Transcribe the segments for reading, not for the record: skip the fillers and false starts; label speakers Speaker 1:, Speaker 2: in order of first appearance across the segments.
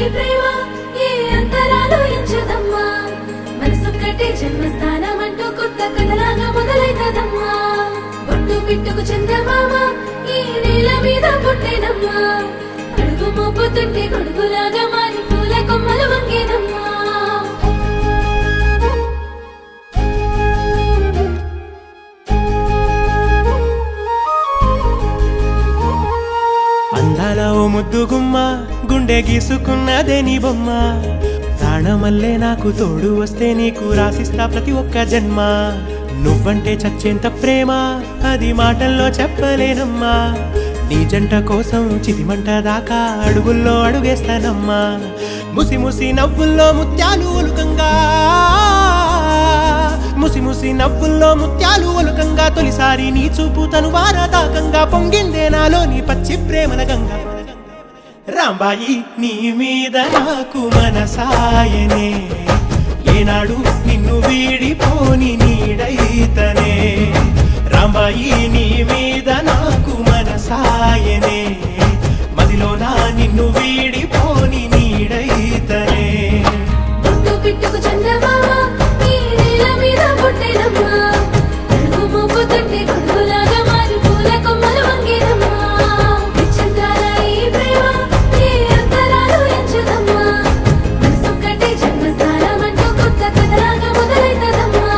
Speaker 1: ప్రేమ ఏ అంతరాలు ఎంచదమ్మా మనసొక్కటే జన్మస్థానం అంటూ కొత్త కథలాగా మొదలైతదమ్మా ఒట్టు పిట్టుకు చందమామ ఈ నేల మీద పుట్టేనమ్మా అడుగు మోపుతుంటే గొడుగులాగా మారి పూల కొమ్మలు వంగేనమ్మా
Speaker 2: అందాల ఓ ముద్దుగుమ్మ గుండె గీసుకున్నదే నీ బొమ్మ ప్రాణమల్లే నాకు తోడు వస్తే నీకు రాసిస్తా ప్రతి ఒక్క జన్మ నువ్వంటే చచ్చేంత ప్రేమ అది మాటల్లో చెప్పలేనమ్మా నీ జంట కోసం చితిమంట దాకా అడుగుల్లో అడుగేస్తానమ్మా ముసి ముసి నవ్వుల్లో ముత్యాలు ఒలుకంగా ముసి ముసి నవ్వుల్లో ముత్యాలు ఒలుకంగా తొలిసారి నీ చూపు తను వారదాకంగా పొంగిందే నాలో నీ పచ్చి ప్రేమల గంగా రాంబాయి నీ మీద నాకు మనసాయనే ఏనాడు నిన్ను వీడిపోని నీడైతనే రాంబాయి నీ మీద నాకు మనసాయనే మదిలోన నిన్ను వీడిపోని నీడైతనే
Speaker 1: ఒట్టు పిట్టుకు చందమామ ఈ నేల మీద పుట్టేనమ్మా అడుగు మోపుతుంటే గొడుగులాగా మారి పూల కొమ్మలు వంగేనమ్మా విచిత్రాల ఈ ప్రేమ ఏ అంతరాలు ఎంచదమ్మా మనసొక్కటే జన్మస్థానం అంటూ కొత్త కథలాగా మొదలైతదమ్మా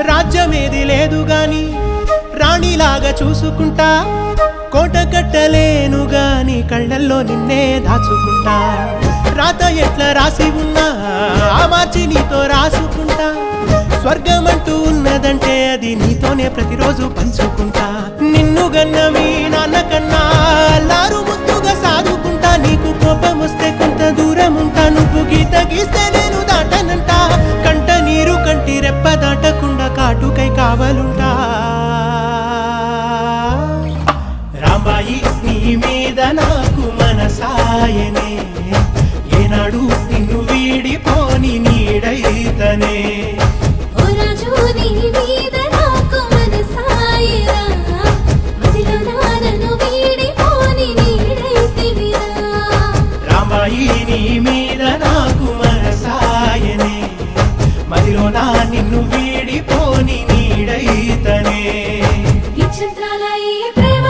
Speaker 2: రాజ్యమేది లేదు గాని రాణిలాగా చూసుకుంటా కోట కట్టలేను గాని కళ్ళల్లో నిన్నే దాచుకుంటా రాత ఎట్లా రాసి ఉన్నా ఆ మార్చి నీతో రాసుకుంటా స్వర్గమంటూ ఉన్నదంటే అది నీతోనే ప్రతిరోజు పంచుకుంటా నిన్ను గన్న మీ నాన్న కన్నా అల్లారు ముద్దుగా సాదుకుంటా నీకు కోపం వస్తే కొంత దూరం ఉంటా నువ్వు గీత గీస్తే నేను దాటనంట కంట నీరు కంటి రెప్ప దాటకుండా కాటుకై కావలుంటా రాంబాయి నీ మీద నాకు మనసాయనే ఏనాడు నిన్ను వీడిపోని నీడైతనే
Speaker 1: ఓ రాజు నీ మీద నాకు మనసాయరా మదిలో నన్ను వీడిపోని నీడైతివిరా
Speaker 2: రాంబాయి నీ మీద నాకు మనసాయనే మదిలో నా నిన్ను వీడిపోని నీడైతనే
Speaker 1: విచిత్రాల ఈ ప్రేమ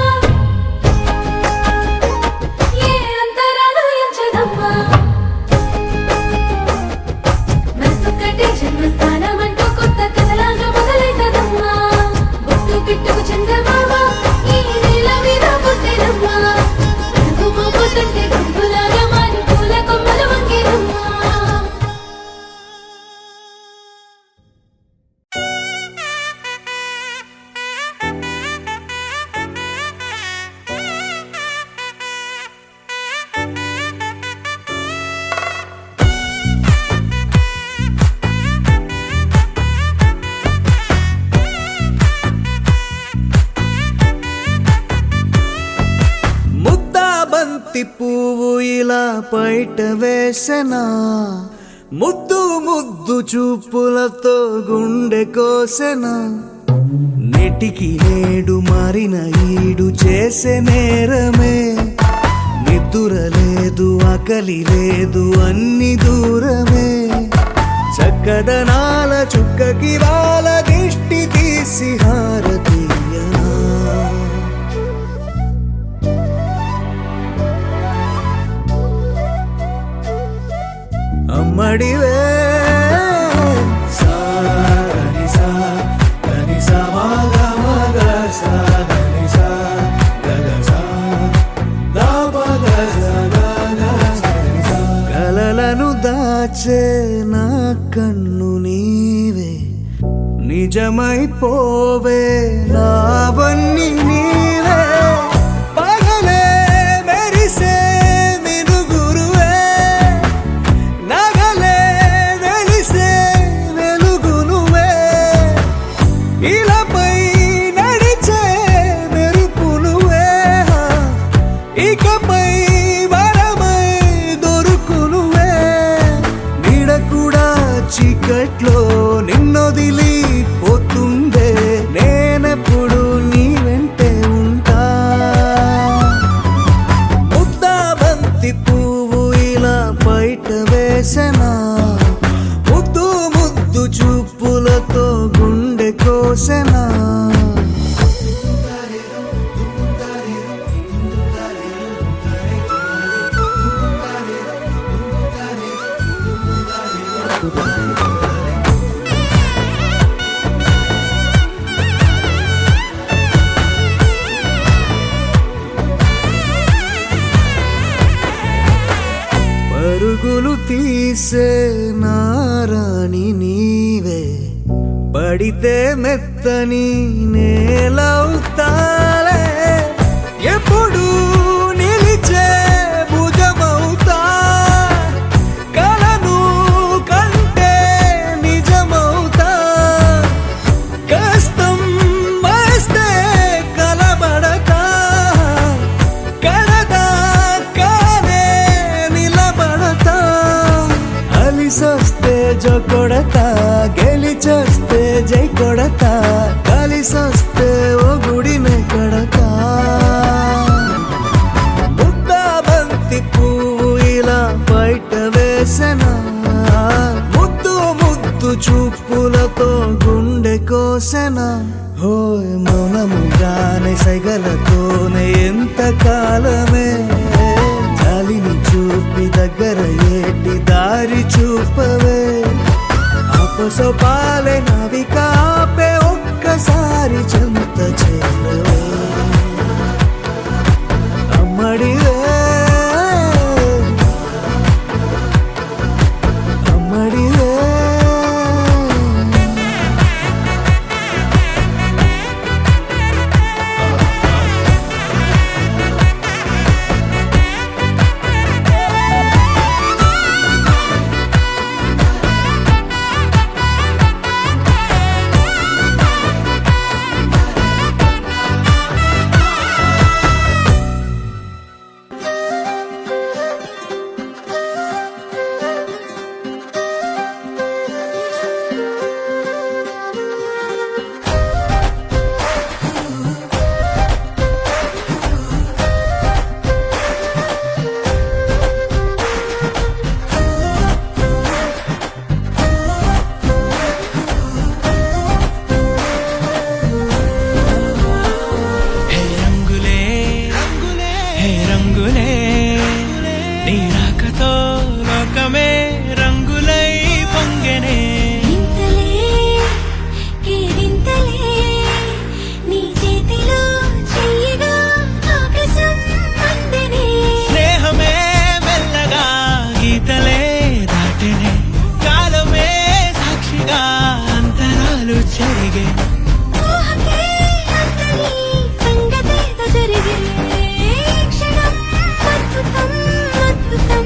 Speaker 1: ఏ అంతరాలు ఎంచదమ్మా మనసొక్కటే జన్మస్థానం అంటూ కొత్త కథలాగా మొదలైతదమ్మా ఒట్టు పిట్టుకు చందమామ ఈ నేల మీద పుట్టేనమ్మా అడుగు మోపుతుంటే గొడుగులాగా మారి పూల కొమ్మలు వంగేనమ్మా
Speaker 3: ముద్దా బంతి పువ్వు ఇలా బయట వేసెనా ముద్దు ముద్దు చూపులతో గుండె కోసెనా నెటికి నేడు మారిన ఈడు చేసే నేరమే నిద్ర లేదు ఆకలి లేదు అన్ని దూరమే చక్కదనాల చుక్కకి వాళ్ళ దిష్టి తీసి హారతీయనా అమ్మడివే సాని సా దని సా మగ మగ సా దని సా గగ సా దా పగ సా గగ దని సా కలలను దాచే నా కన్ను నీవే నిజమైపోవే నావన్నీ నీవే పగలే మెరిసే మినుగురువే నగలే వెలిసే వెలుగు నువ్వే ఇలాపై నడిచే మెరుపు నువ్వే పరుగులు తీసే నారాణి నీవే, పడితే మెత్తని నేలవుతాలే, ఎప్పుడు నిలిచే భుజమవుతా, కలను కంటే నిజమవుతా, కష్టం వస్తే కలబడతా, కడదాకానే నిలబడతా, అలిసొస్తే జో కొడతా, గెలిచొస్తే జై కొడతా, కలిసొస్తే ఓ గుడినే కడతా. ముద్దా బంతి పువ్వు ఇలా బయట వేసెనా, ముద్దు ముద్దు చూపులతో గుండె కోసెనా, హోయ్ మౌనముగానే సైగలతోనే ఎంత కాలమే, జాలిని చూపి దగ్గర ఏటి దారి చూపవే, అపసొపాలే నవికాపే ఒక్కసారి చెంత చేరవే, అమ్మడివే అమ్మడివే.
Speaker 2: హే రంగులే హే రంగులే, నీ రాకతో లోకమే రంగులై పొంగెనే.
Speaker 1: ఇంతలే కేరింతలే, నీ చేతిలో చెయ్యగా ఆకాశం అందెనే.
Speaker 2: స్నేహమే మెల్లగా గీతలే దాటెనే, కాలమే సాక్షిగా అంతరాలు చెరిగే.
Speaker 1: ఊహకే అంతని సంగతేదో జరిగే, ఈ క్షణం అద్భుతం అద్భుతం.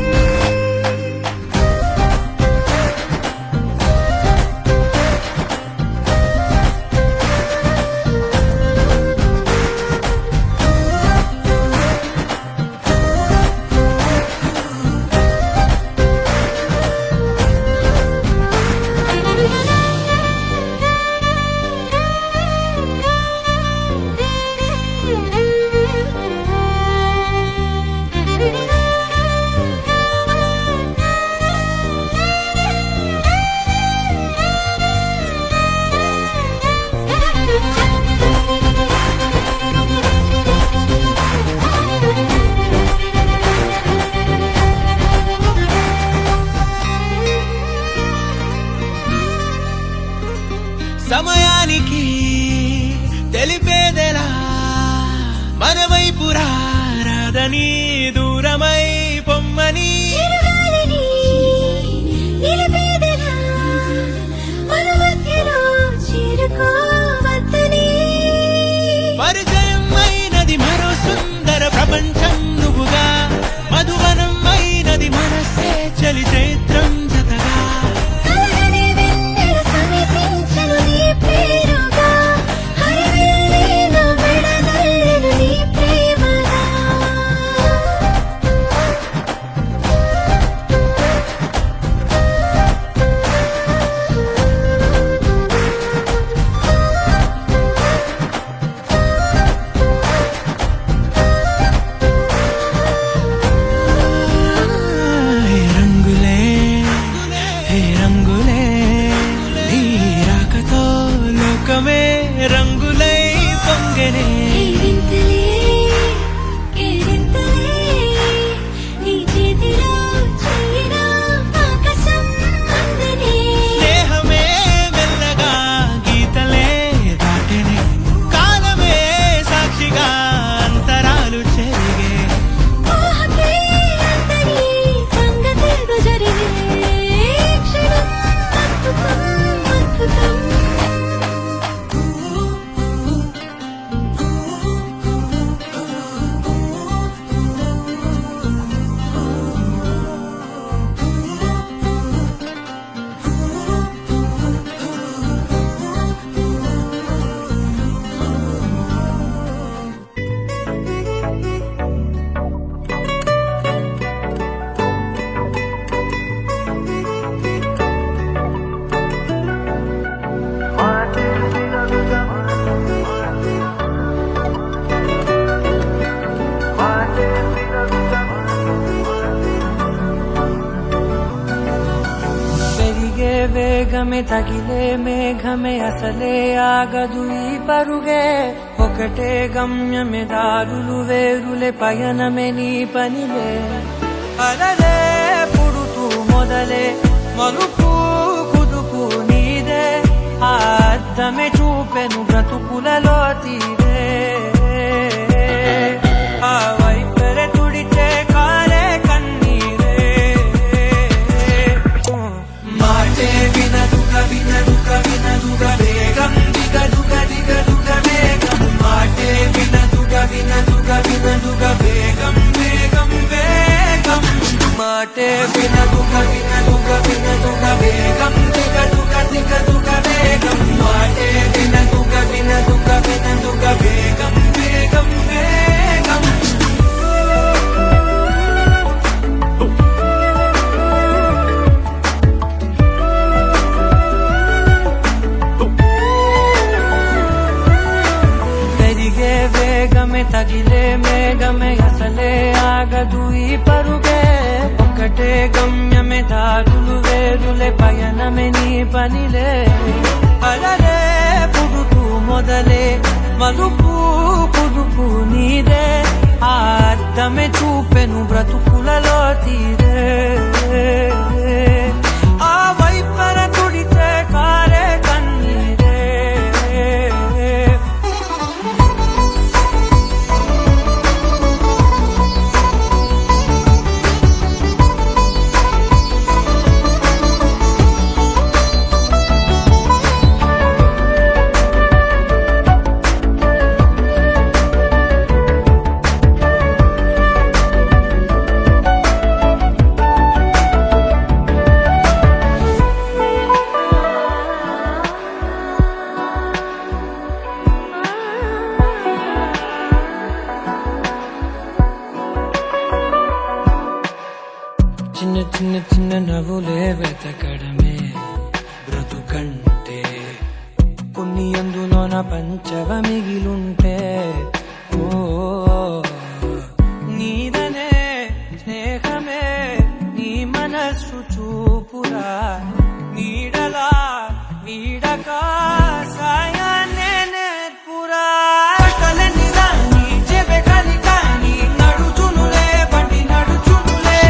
Speaker 2: సమయానికి తెలిపేదెలా, మన వైపు రాదని దూరమై పొమ్మని.
Speaker 1: చిరుగాలిని నిలిపేదెలా, మన మధ్యలో చేరుకోవద్దని.
Speaker 2: పరిచయం అయినది మరో సుందర ప్రపంచం నువ్వుగా, మధువనం అయినది మనస్సే చలి చైత్రం జతగా.
Speaker 1: కలగని వెన్నెల సమీపించెను నీ పేరుగా, హరివిల్లే నా మెడనల్లెను నీ ప్రేమగా.
Speaker 2: హే రంగులే
Speaker 4: వేగమే తగిలే మేఘమే అసలే ఆగదు ఈ పరుగే ఒకటే గమ్యమే దారులు వేరులే పయనమే నీ పనిలే అలలే పుడుతూ మొదలే మలుపు కుదుపు నీదే ఆ అద్దమే చూపెను బ్రతుకులలో తీరే ఆ వైపరే తుడిచే కాలే కన్నీరే మాటే వినదుగ వినదుగ వినదుగ వేగం దిగదుగ దిగదుగ వేగం మాటే వినదుగ వినదుగ వినదుగ వేగం వేగం వేగం మాటే వినదుగ వినదుగ వినదుగ వేగం దిగదుగ దిగదుగ వేగం మాటే వినదుగ వినదుగ వినదుగ వేగం వేగం వేగం పెరిగే వేగమే తగిలే మేఘమే అసలే ఆగదు ఈ పరుగే ఒకటే గమ్యమే దారులు వేరులే పయనమే నీ పనిలే అలలే పుడుతూ మొదలే మలుపు పుదుపు నీదే ఆ అద్దమే చూపెను బ్రతుకులలో తీరే ఆ వైపర తుడితే కారే కన్నీరే చిన్న చిన్న చిన్న నవ్వులే వెతకడమే బ్రతుకంటే కొన్ని అందులోన పంచవ మిగిలుంటే ఓ నీదనే స్నేహమే నీ మనస్సు చూపురా నీడలా వీడక సాయాన్నే నేర్పురా కలని రాని చెవె కలి కాని నడుచునులే బండి నడుచునులే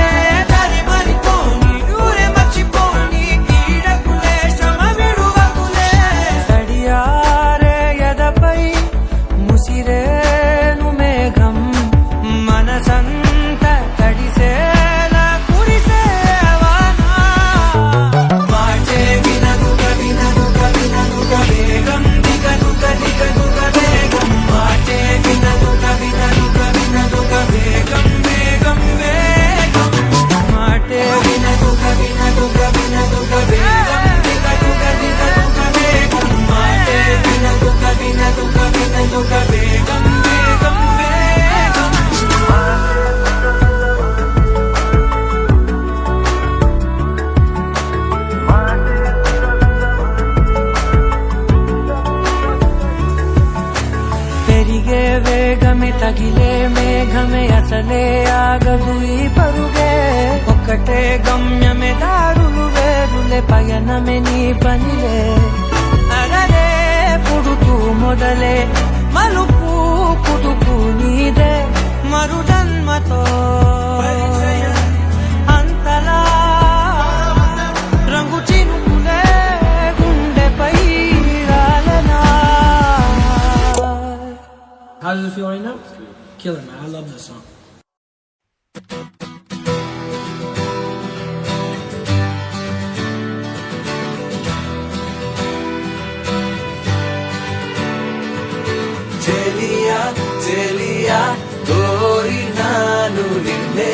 Speaker 4: దారి మరిపోని ఊరే మర్చిపోని కీడకులే శ్రమ విడువకులే తడియారే ఎదపై ముసిరేను మేఘం మనసంత తడిసేలా కురిసేవానా మాటే వినదుగ వినదుగ వినదుగ వేగం దిగదుగ దిగదుగ వేగం మాటే వినదుగ వినదుగ వినదుగ వేగం వేగం వేగం మాటే వినదుగ వినదుగ వినదుగ వేగం దిగదుగ దిగదుగ వేగం మాటే వినదుగ వినదుగ వినదుగ వేగం వేగం వేగం పెరిగే వేగమే తగిలే మేఘమే అసలే ఆగదు ఈ పరుగే ఒక్కటే గమ్యమే దారులు వేరులే పయనమే నీ పనిలే అలలే పుడుతూ మొదలే మలుపు పుదుపు నీదే మరు జన్మతో అంతలా రంగు చినుకులే గుండెపై రాలనా
Speaker 5: How does it feel right now? Killer, man. I love this song.
Speaker 3: చెలియా చెలియా కోరినాను నిన్నే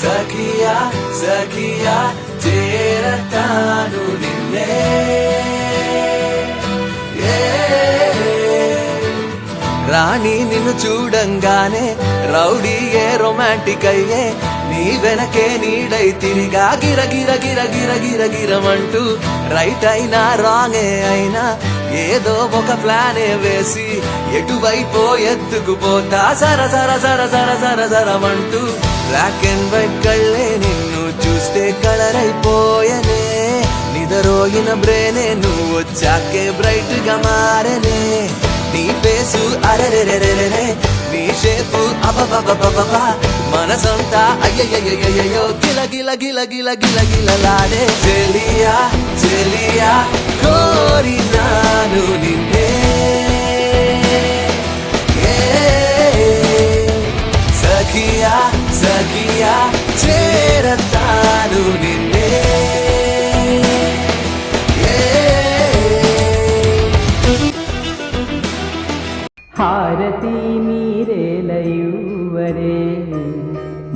Speaker 3: సఖియా సఖియా చేరతాను నిన్నే రాణి నిన్ను చూడంగానే రౌడీయే రొమాంటిక్ అయ్యే నీ వెనకే నీడై తిరిగా గిర గిర గిర గిర గిర గిరమంటూ రైట్ అయినా రాంగే అయినా ఏదో ఒక ప్లానే వేసి ఎటువైపో ఎత్తుకుపోతా సర సర సర సర సర సరమంటూ బ్లాక్ అండ్ వైట్ కళ్ళే నిన్ను చూస్తే కలర్ అయిపోయనే నిదరోగిన బ్రేనే నువ్వు వచ్చాకే బ్రైట్ గా మారనే నీ పేసు అరెరెరెరెరే నీ షేపు అబబబబబ మనసంతా అయ్యయ్యయ్యయ్యో గిల గిల గిల గిల గిల గిలలాడే చెలియా చెలియా కోరినాను నిన్నే ఏ, సఖియా సఖియా చేరతాను నిన్నే
Speaker 6: హారతి మీరేలయువరే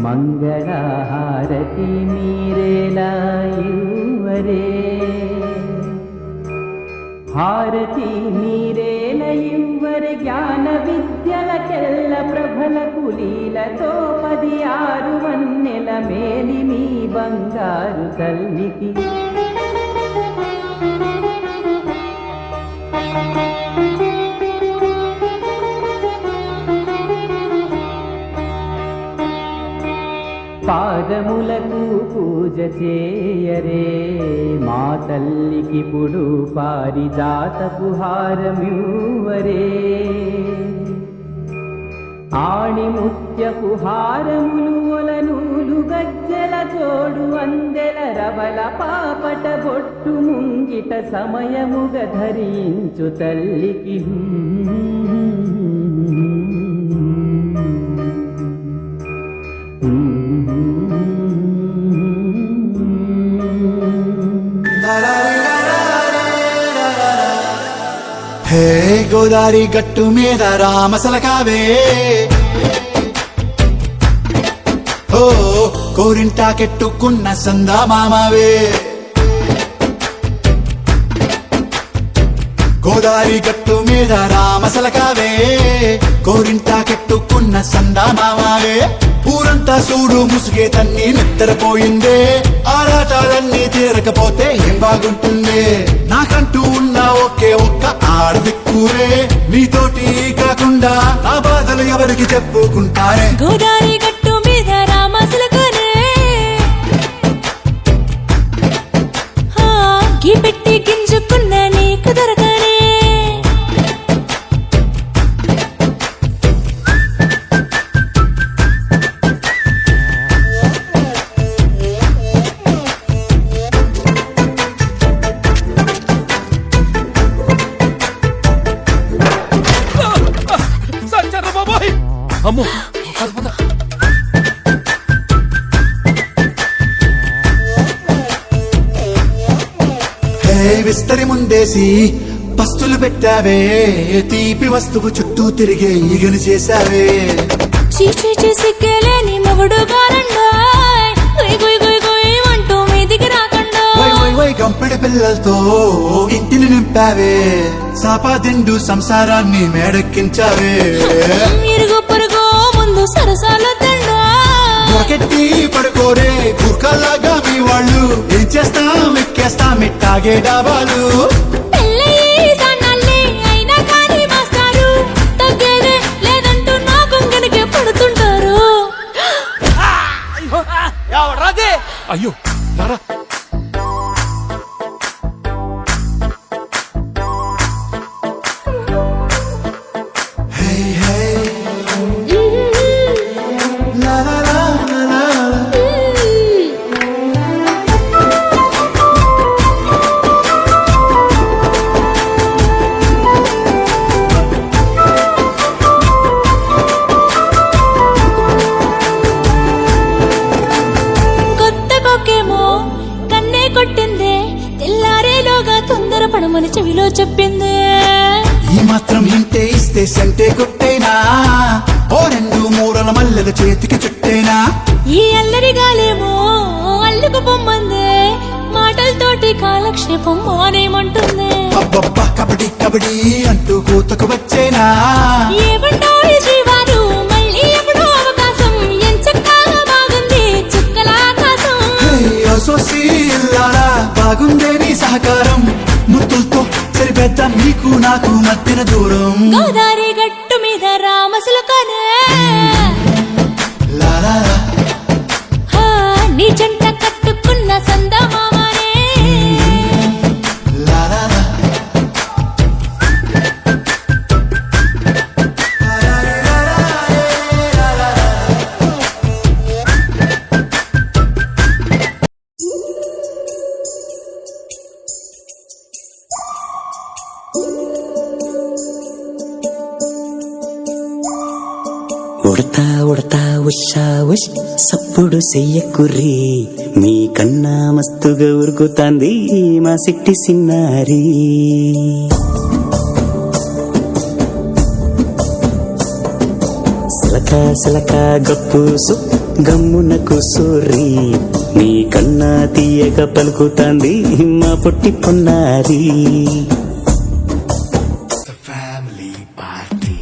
Speaker 6: మంగళ హారతి మీరేలయువరే హారతి మీరేలయువరే జ్ఞాన విద్యలకెల్ల ప్రభల కులీలతో 16 వన్నెల మేలి మీ బంగారు తల్లికి పాదములకు పూజ చేయరే మా తల్లికిప్పుడు పారిజాతపు హారమివ్వరే ఆణిముత్యపు హారములు ఒలనూలు గజ్జల తోడు అందెల రవల పాపట బొట్టు ముంగిట సమయముగ ధరించు తల్లికి
Speaker 7: హే గోదారి గట్టు మీద రామసలకావే ఓ కోరింటా కెట్టుకున్న సందా మామావే గోదారి గట్టు మీద రామసలకావే కోరింటా కెట్టుకున్న సందా మామావే ఊరంతా చూడు ముసుగే తన్ని నిద్రపోయిందే ఆరాటాలన్నీ తీరకపోతే ఏం బాగుంటుందే నాకంటూ ఉన్న ఒకే ఒక్క ఆడదిక్కురే నీతోటి కాకుండా నా బాధలు ఎవరికి చెప్పుకుంటారే
Speaker 1: గోదారి గట్టు మీద రామసులకనే గీ పెట్టి గింజుకున్న నీకు దొరకనే
Speaker 3: అమ్మో
Speaker 7: హే విస్తరి ముందేసి పస్తులు పెట్టావే తీపి వస్తువు చుట్టూ తిరిగే ఈగను చేశావే
Speaker 1: చీచీ సిగ్గలేని మొగుడు గారండాయ్ గుయ్ గుయ్ గుయ్ గుయ్ అంటూ మీదికి రాకండా
Speaker 7: వై వై వై గంపెడి పిల్లలతో ఇంటిని నింపావే సాపాదిండు సంసారాన్ని మేడెక్కించావే
Speaker 1: ఇరుగు పొరుగు ముందు సరసాలు తండా
Speaker 7: దొరకెట్టి పడుకోరే కుక్కలాగా మీ వాళ్ళు ఏం చేస్తాం ఎక్కేస్తాం ఇట్టాగే డాబాలు
Speaker 1: పెళ్ళయి సన్నాళ్ళే అయినా కానీ మాస్తారు తగ్గేదే లేదంటూ నా కొంగనికే పడుతుంటారు
Speaker 3: అయ్యో
Speaker 7: హే హే లా లా లా లా లా
Speaker 1: కొత్త కొక్కేమో కన్నే కొట్టిందే తెల్లారేలోగా తొందర పడమని చెవిలో చెప్పిందే
Speaker 7: ఈ మాత్రం ఇంటే ఇస్తే సంటే కొట్టేనా ఓ 2 మూరల మల్లెల చేతికి చుట్టేనా
Speaker 1: ఈ అల్లరి గాలేమో అల్లుకు పొమ్మందే మాటలతోటి కాలక్షేపం మానేమంటుంది
Speaker 7: అబ్బబ్బా కబడ్డీ కబడ్డీ అంటూ కూతకు వచ్చేనా
Speaker 1: ఏమంటారు జీవారు మళ్ళీ ఎప్పుడో అవకాశం ఎంచక్కా బాగుంది
Speaker 7: బాగుందే నీ సహకారం ముద్దులతో సరిపెద్ద నీకు నాకు మధ్యన దూరం
Speaker 1: గోదారి గట్టు మీద రామసులకనే
Speaker 7: లా లా లా.
Speaker 1: హా, నీ జంట కట్టుకున్న సందమామనే
Speaker 7: లా లా లా.
Speaker 8: ఉడతా ఉడతా ఉషా ఉష్ సప్పుడు చెయ్యకుర్రి మీ కన్నా మస్తుగా ఉరుకుతాంది మా సిట్టి సిన్నారి సిలక సిలక గప్పుసు గమ్మున కూసోర్రి మీ కన్నా తీయగా పలుకుతాంది మా పొట్టి పొన్నారి
Speaker 7: ఫ్యామిలీ పార్టీ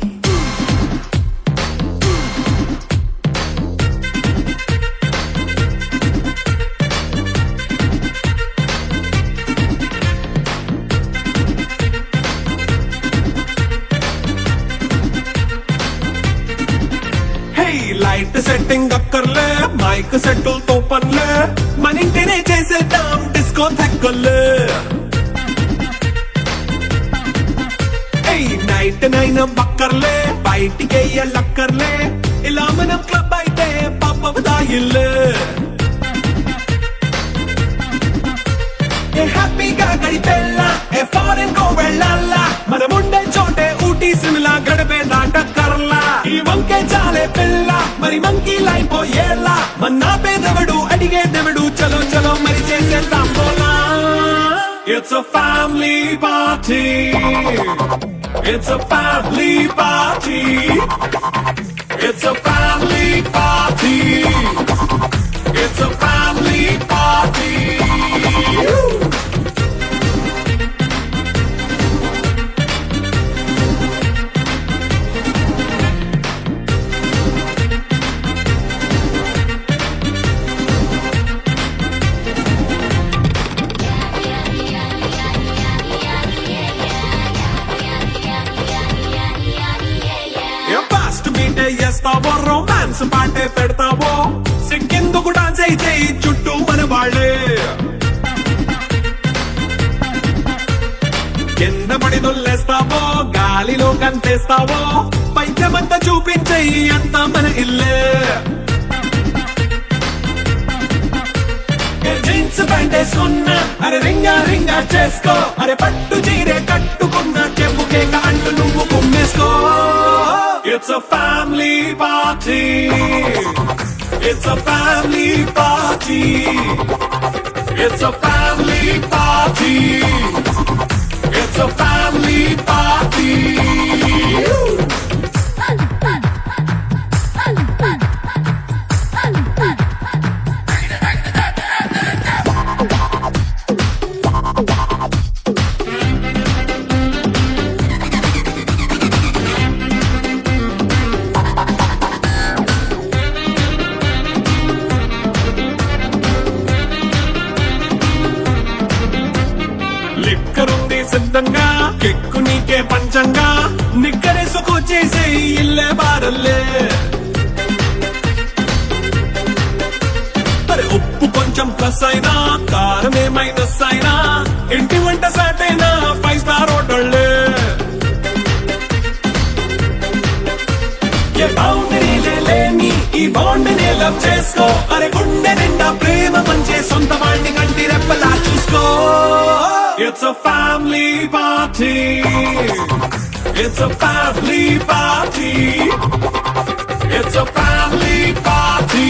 Speaker 2: లైట్ సెట్టింగ్ అక్కర్లే మైక్ సెట్టుల్ తో పనులే మన ఇంటినే చేసేద్దాం డిస్కో థెక్కర్లే నైట్ నైన్ బక్కర్లే బయటికి లక్కర్లే ఇలా మనం క్లబ్ అయితే పాపదాయిల్లే హ్యాపీగా గడిపెళ్ళా ఏ ఫారెన్ కో వెళ్ళాలా మనముండే చోటే ఊటీ సిమ్లా గడిపే దాటక్కర్లా ఈ వంకే చాలే పిల్ల మరి మంకీ లైపోయేలా మన్నా పేదవడు అడిగేదెవడు చలో చలో మరి చేసేద్దాం పోలా It's a family party. It's a family party. It's a family party. It's a family party. Fast బీటే చేస్తావో రొమాన్స్ పాటే పెడతావో సిగ్గెందుకు డాన్స్ అయితే చుట్టూ మన వాళ్ళే కింద పడి దొల్లేస్తావో గాలిలో కంటేస్తావో పైద్యమంతా చూపించేయి అంతా మన ఇల్లే జీన్స్ ప్యాంట్ వేసుకున్నా అరే రింగా రింగా చేసుకో అరే పట్టు చీరే కట్టుకున్నా చెప్పుకే అంటూ నువ్వు కుమ్మేసుకో It's a family party. It's a family party. It's a family party. It's a family party. లిక్కరుంది సిద్ధంగా కెక్కు నీకే పంచంగా నిక్కరేసుకొచ్చేసే ఇల్లే బారల్లే మరి ఉప్పు కొంచెం ప్లస్ అయినా కారం మైనస్ అయినా ఇంటి వంట సాటైనా 5 స్టార్ హోటళ్ళే ఏ బౌండరీలే లేని ఈ బాండ్ నే లవ్ చేసుకో అరే గుండె నిండా ప్రేమ మంచే సొంత వాణ్ణి కంటి రెప్పలా చూసుకో It's a family party. It's a family party. It's a family party.